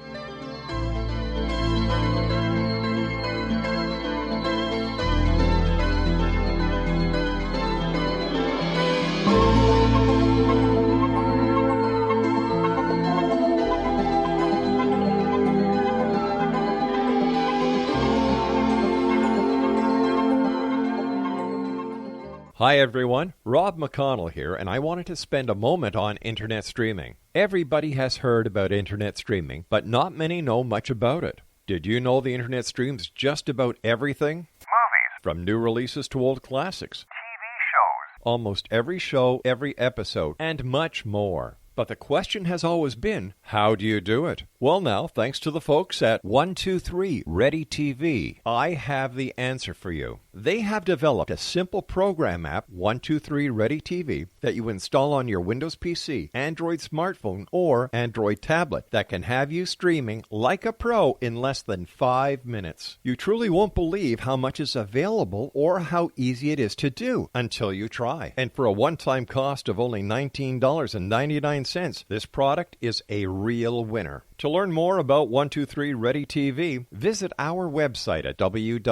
Speaker 5: Hi everyone, Rob McConnell here, and I wanted to spend a moment on internet streaming. Everybody has heard about internet streaming, but not many know much about it. Did you know the internet streams just about everything?
Speaker 10: Movies.
Speaker 5: From new releases to old classics.
Speaker 10: TV shows.
Speaker 5: Almost every show, every episode, and much more. But the question has always been, how do you do it? Well now, thanks to the folks at 123 Ready TV, I have the answer for you. They have developed a simple program app, 123 Ready TV, that you install on your Windows PC, Android smartphone, or Android tablet that can have you streaming like a pro in less than 5 minutes. You truly won't believe how much is available or how easy it is to do until you try. And for a one-time cost of only $19.99, this product is a real winner. To learn more about 123 Ready TV, visit our website at www.xzbn.net.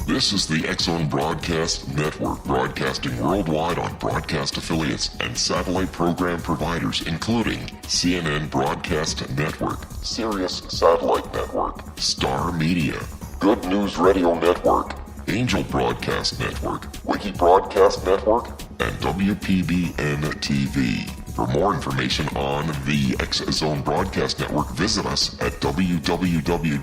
Speaker 1: This is the X-Zone Broadcast Network, broadcasting worldwide on broadcast affiliates and satellite program providers, including CNN Broadcast Network, Sirius Satellite Network, Star Media, Good News Radio Network, Angel Broadcast Network, Wiki Broadcast Network, and WPBN TV. For more information on the X Zone Broadcast Network, visit us at www.xzbn.net.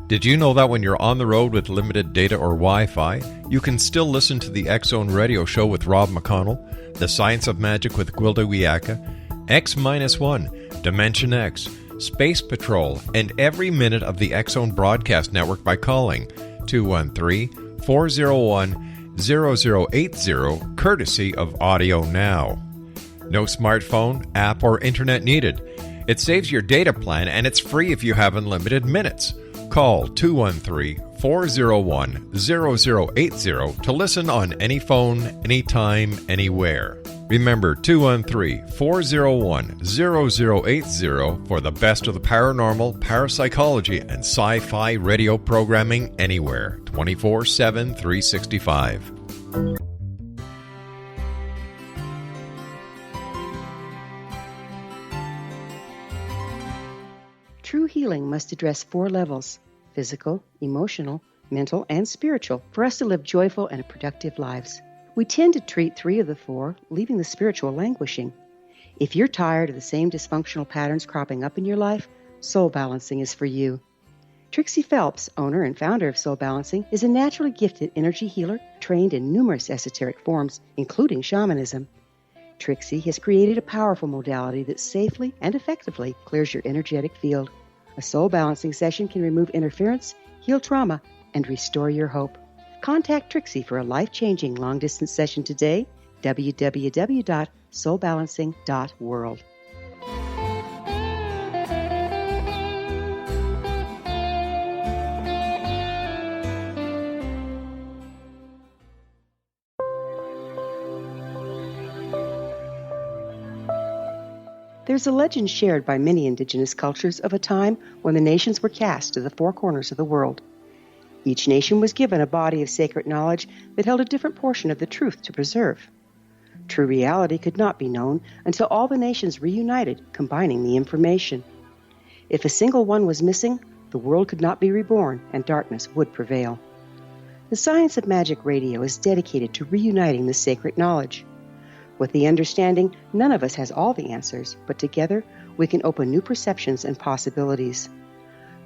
Speaker 11: Did you know that when you're on the road with limited data or Wi-Fi, you can still listen to the X Zone Radio Show with Rob McConnell, The Science of Magic with Gwilda Wiyaka, X-1, Dimension X, Space Patrol, and every minute of the X Zone Broadcast Network by calling 213-401-0080, courtesy of Audio Now. No smartphone, app, or internet needed. It saves your data plan, and it's free if you have unlimited minutes. Call 213-401-0080 to listen on any phone, anytime, anywhere. Remember 213-401-0080 for the best of the paranormal, parapsychology, and sci-fi radio programming anywhere, 24/7, 365.
Speaker 13: True healing must address 4 levels: physical, emotional, mental, and spiritual, for us to live joyful and productive lives. We tend to treat 3 of the 4, leaving the spiritual languishing. If you're tired of the same dysfunctional patterns cropping up in your life, Soul Balancing is for you. Trixie Phelps, owner and founder of Soul Balancing, is a naturally gifted energy healer trained in numerous esoteric forms, including shamanism. Trixie has created a powerful modality that safely and effectively clears your energetic field. A soul balancing session can remove interference, heal trauma, and restore your hope. Contact Trixie for a life-changing long-distance session today, www.soulbalancing.world. There's a legend shared by many indigenous cultures of a time when the nations were cast to the 4 corners of the world. Each nation was given a body of sacred knowledge that held a different portion of the truth to preserve. True reality could not be known until all the nations reunited, combining the information. If a single one was missing, the world could not be reborn and darkness would prevail. The Science of Magic Radio is dedicated to reuniting the sacred knowledge. With the understanding, none of us has all the answers, but together we can open new perceptions and possibilities.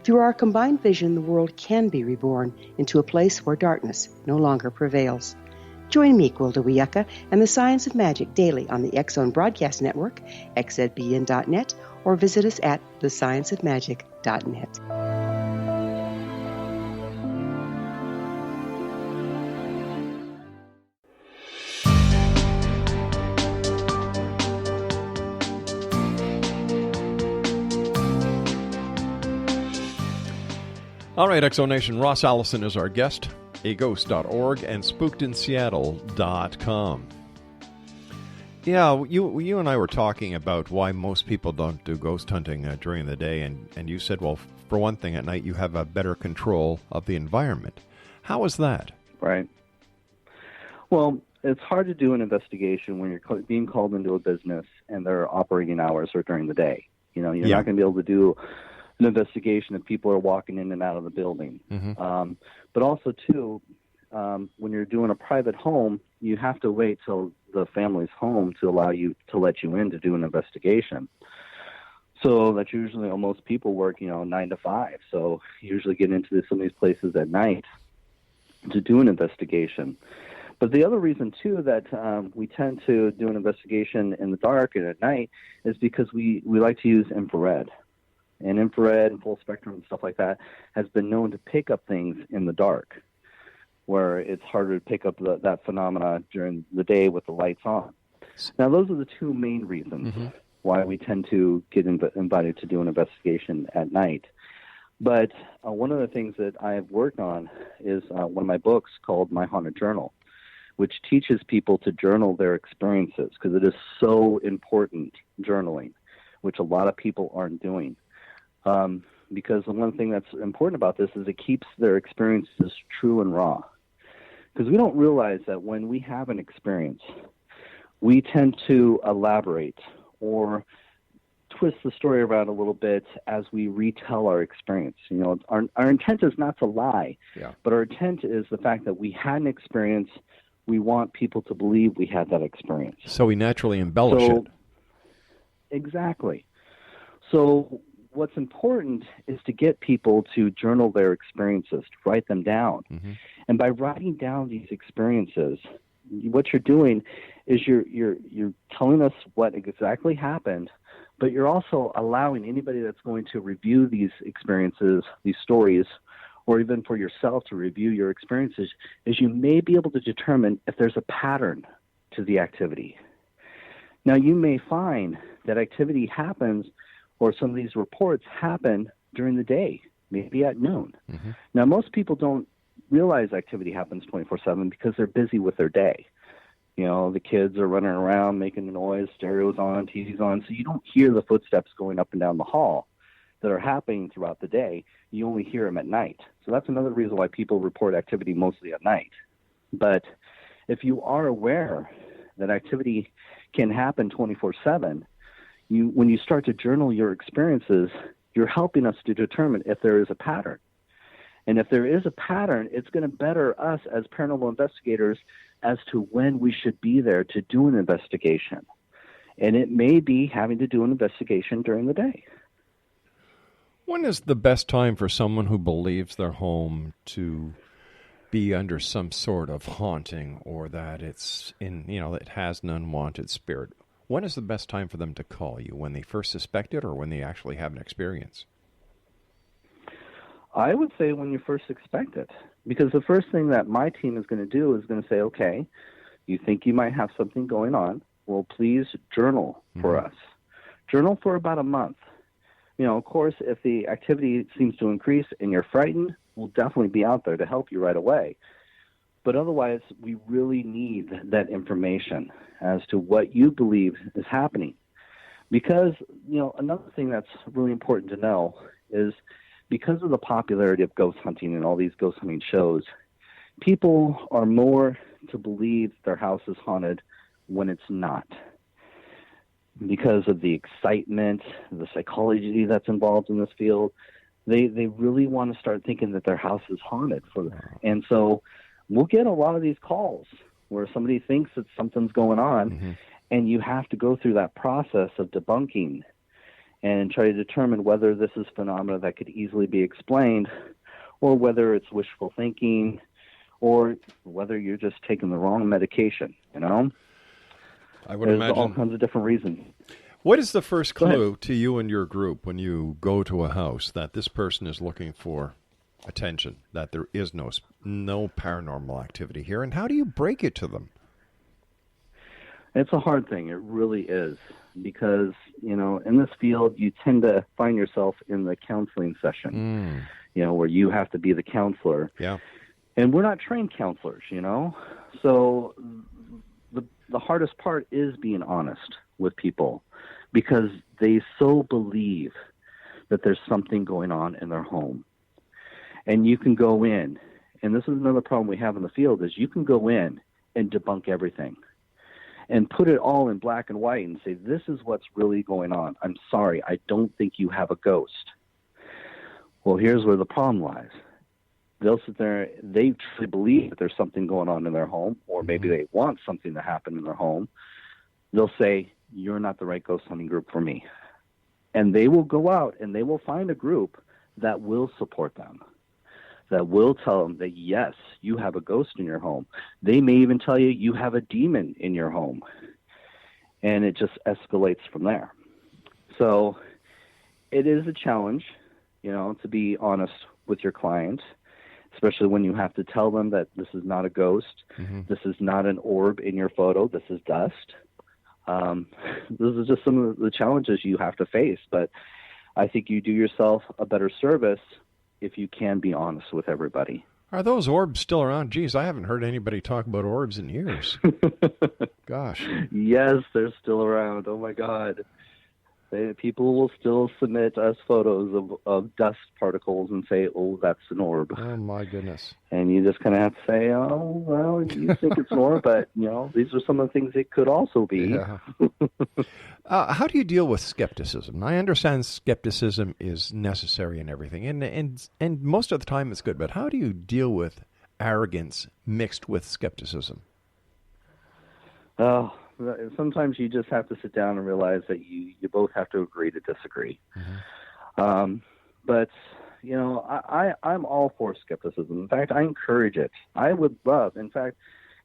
Speaker 13: Through our combined vision, the world can be reborn into a place where darkness no longer prevails. Join me, Gwilda Wiyaka, and the Science of Magic daily on the X Zone Broadcast Network, xzbn.net, or visit us at thescienceofmagic.net.
Speaker 5: All right, Exonation, Ross Allison is our guest, aghost.org and spookedinseattle.com. Yeah, you and I were talking about why most people don't do ghost hunting during the day, and you said, well, for one thing, at night you have a better control of the environment. How is that?
Speaker 6: Right. Well, it's hard to do an investigation when you're being called into a business and their operating hours are during the day. You know, you're not going to be able to do an investigation if people are walking in and out of the building.
Speaker 5: Mm-hmm.
Speaker 6: But also, too, when you're doing a private home, you have to wait till the family's home to allow you to let you in to do an investigation. So that's usually, most people work, 9 to 5. So you usually get into some of these places at night to do an investigation. But the other reason, too, that we tend to do an investigation in the dark and at night is because we like to use infrared. And infrared and full spectrum and stuff like that has been known to pick up things in the dark, where it's harder to pick up that phenomena during the day with the lights on. Now, those are the 2 main reasons why we tend to get invited to do an investigation at night. But one of the things that I've worked on is one of my books called My Haunted Journal, which teaches people to journal their experiences, because it is so important, journaling, which a lot of people aren't doing. Because the one thing that's important about this is it keeps their experiences true and raw. Because we don't realize that when we have an experience, we tend to elaborate or twist the story around a little bit as we retell our experience. You know, our intent is not to lie, but our intent is the fact that we had an experience. We want people to believe we had that experience.
Speaker 5: So we naturally embellish it.
Speaker 6: Exactly. So what's important is to get people to journal their experiences, to write them down.
Speaker 5: Mm-hmm.
Speaker 6: And by writing down these experiences, what you're doing is you're telling us what exactly happened, but you're also allowing anybody that's going to review these experiences, these stories, or even for yourself to review your experiences, is you may be able to determine if there's a pattern to the activity. Now, you may find that activity happens, or some of these reports happen during the day, maybe at noon.
Speaker 5: Mm-hmm.
Speaker 6: Now, most people don't realize activity happens 24/7 because they're busy with their day. You know, the kids are running around making noise, stereos on, TV's on, so you don't hear the footsteps going up and down the hall that are happening throughout the day. You only hear them at night. So that's another reason why people report activity mostly at night. But if you are aware that activity can happen 24/7, when you start to journal your experiences, you're helping us to determine if there is a pattern. And if there is a pattern, it's going to better us as paranormal investigators as to when we should be there to do an investigation. And it may be having to do an investigation during the day.
Speaker 5: When is the best time for someone who believes their home to be under some sort of haunting, or that it's it has an unwanted spirit? When is the best time for them to call you? When they first suspect it, or when they actually have an experience?
Speaker 6: I would say when you first expect it, because the first thing that my team is going to do is going to say, okay, you think you might have something going on, well, please journal for us. Journal for about a month. You know, of course, if the activity seems to increase and you're frightened, we'll definitely be out there to help you right away. But otherwise, we really need that information as to what you believe is happening. Because, another thing that's really important to know is because of the popularity of ghost hunting and all these ghost hunting shows, people are more to believe their house is haunted when it's not. Because of the excitement, the psychology that's involved in this field, they really want to start thinking that their house is haunted. And so we'll get a lot of these calls where somebody thinks that something's going on, and you have to go through that process of debunking and try to determine whether this is phenomena that could easily be explained, or whether it's wishful thinking, or whether you're just taking the wrong medication,
Speaker 5: I would
Speaker 6: There's
Speaker 5: imagine
Speaker 6: all kinds of different reasons.
Speaker 5: What is the first clue to you and your group when you go to a house that this person is looking for attention, that there is no paranormal activity here, and how do you break it to them?
Speaker 6: It's a hard thing. It really is. Because, in this field, you tend to find yourself in the counseling session, where you have to be the counselor.
Speaker 5: Yeah.
Speaker 6: And we're not trained counselors, So the hardest part is being honest with people, because they so believe that there's something going on in their home. And you can go in, and this is another problem we have in the field, is you can go in and debunk everything and put it all in black and white and say, this is what's really going on. I'm sorry, I don't think you have a ghost. Well, here's where the problem lies. They'll sit there, they truly believe that there's something going on in their home, or maybe they want something to happen in their home. They'll say, you're not the right ghost hunting group for me. And they will go out and they will find a group that will support them, that will tell them that, yes, you have a ghost in your home. They may even tell you you have a demon in your home. And it just escalates from there. So it is a challenge, to be honest with your client, especially when you have to tell them that this is not a ghost. This is not an orb in your photo. This is dust. This is just some of the challenges you have to face. But I think you do yourself a better service if you can be honest with everybody.
Speaker 5: Are those orbs still around? Geez, I haven't heard anybody talk about orbs in years. Gosh.
Speaker 6: Yes, they're still around. Oh, my God. People will still submit us photos of dust particles and say, "Oh, that's an orb."
Speaker 5: Oh my goodness!
Speaker 6: And you just kind of have to say, "Oh, well, you think it's an orb, but these are some of the things it could also be."
Speaker 5: Yeah. How do you deal with skepticism? I understand skepticism is necessary in everything, and most of the time it's good. But how do you deal with arrogance mixed with skepticism?
Speaker 6: Oh. Sometimes you just have to sit down and realize that you both have to agree to disagree. But, I'm all for skepticism. In fact, I encourage it. I would love, in fact,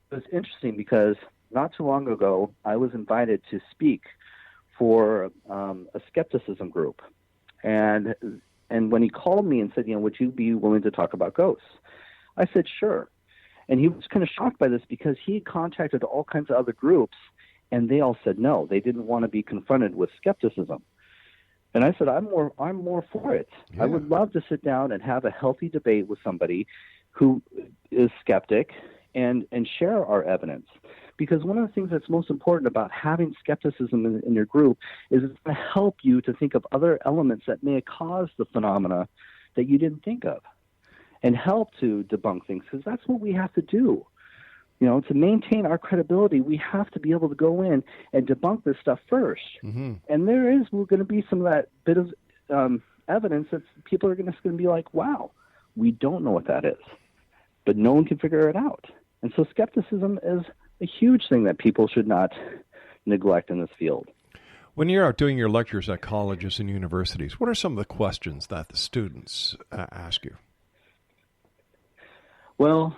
Speaker 6: it was interesting because not too long ago, I was invited to speak for a skepticism group. And when he called me and said, would you be willing to talk about ghosts? I said, sure. And he was kind of shocked by this because he had contacted all kinds of other groups, and they all said no. They didn't want to be confronted with skepticism. And I said, I'm more for it. Yeah. I would love to sit down and have a healthy debate with somebody who is skeptic and share our evidence. Because one of the things that's most important about having skepticism in your group is it's going to help you to think of other elements that may have caused the phenomena that you didn't think of, and help to debunk things, because that's what we have to do. To maintain our credibility, we have to be able to go in and debunk this stuff first. Mm-hmm. And we're going to be some of that bit of evidence that people are going to be like, wow, we don't know what that is. But no one can figure it out. And so skepticism is a huge thing that people should not neglect in this field.
Speaker 5: When you're out doing your lectures at colleges and universities, what are some of the questions that the students ask you?
Speaker 6: Well,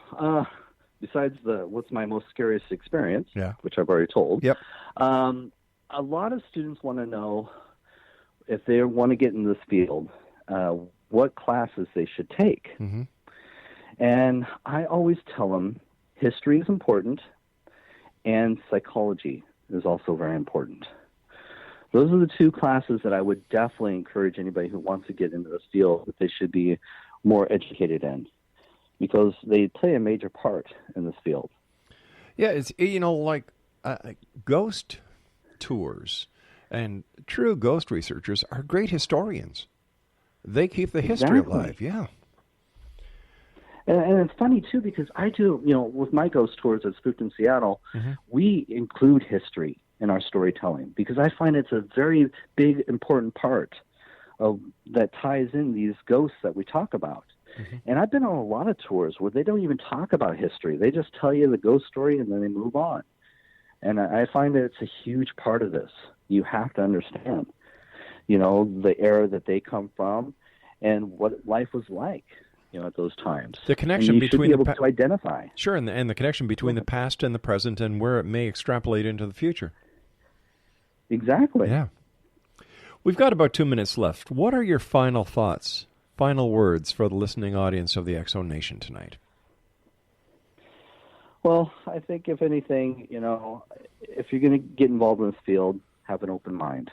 Speaker 6: besides what's my most scariest experience, which I've already told, a lot of students want to know if they want to get in this field, what classes they should take. Mm-hmm. And I always tell them history is important and psychology is also very important. Those are the two classes that I would definitely encourage anybody who wants to get into this field that they should be more educated in, because they play a major part in this field.
Speaker 5: Yeah, it's, like ghost tours and true ghost researchers are great historians. They keep the history alive, yeah.
Speaker 6: And it's funny, too, because I do, with my ghost tours at Spooked in Seattle, we include history in our storytelling because I find it's a very big, important part of that ties in these ghosts that we talk about. Mm-hmm. And I've been on a lot of tours where they don't even talk about history. They just tell you the ghost story and then they move on. And I find that it's a huge part of this. You have to understand, the era that they come from and what life was like, at those times.
Speaker 5: The connection between
Speaker 6: should be able to identify.
Speaker 5: Sure, and the connection between the past and the present and where it may extrapolate into the future.
Speaker 6: Exactly.
Speaker 5: Yeah. We've got about 2 minutes left. What are your final thoughts? Final words for the listening audience of the X-Zone Nation tonight?
Speaker 6: Well, I think if anything, if you're going to get involved in this field, have an open mind.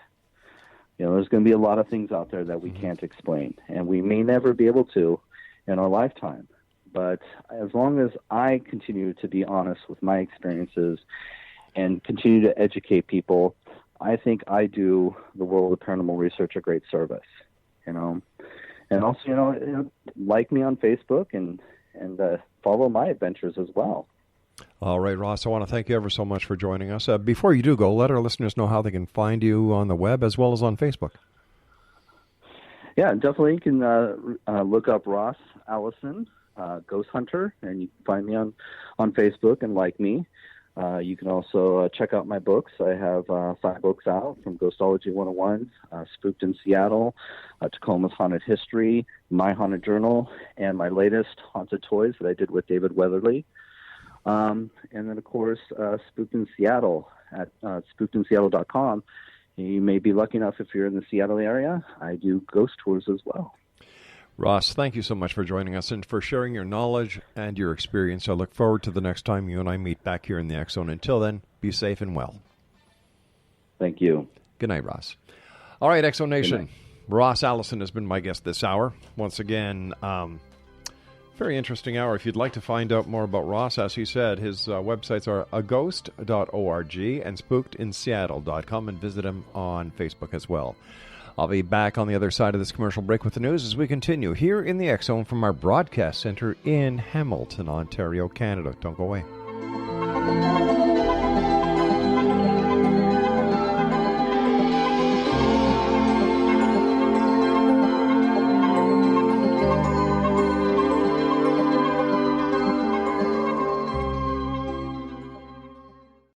Speaker 6: There's going to be a lot of things out there that we can't explain, and we may never be able to in our lifetime. But as long as I continue to be honest with my experiences and continue to educate people, I think I do the world of paranormal research a great service, And also, like me on Facebook and follow my adventures as well.
Speaker 5: All right, Ross, I want to thank you ever so much for joining us. Before you do go, let our listeners know how they can find you on the web as well as on Facebook.
Speaker 6: Yeah, definitely. You can look up Ross Allison, Ghost Hunter, and you can find me on Facebook and like me. You can also check out my books. I have 5 books out from Ghostology 101, Spooked in Seattle, Tacoma's Haunted History, My Haunted Journal, and my latest Haunted Toys that I did with David Weatherly. And then, of course, Spooked in Seattle at spookedinseattle.com. You may be lucky enough if you're in the Seattle area. I do ghost tours as well.
Speaker 5: Ross, thank you so much for joining us and for sharing your knowledge and your experience. I look forward to the next time you and I meet back here in the X-Zone. Until then, be safe and well.
Speaker 6: Thank you.
Speaker 5: Good night, Ross. All right, X-Zone Nation. Ross Allison has been my guest this hour. Once again, Very interesting hour. If you'd like to find out more about Ross, as he said, his websites are aghost.org and spookedinseattle.com, and visit him on Facebook as well. I'll be back on the other side of this commercial break with the news as we continue here in the X-Zone from our broadcast center in Hamilton, Ontario, Canada. Don't go away.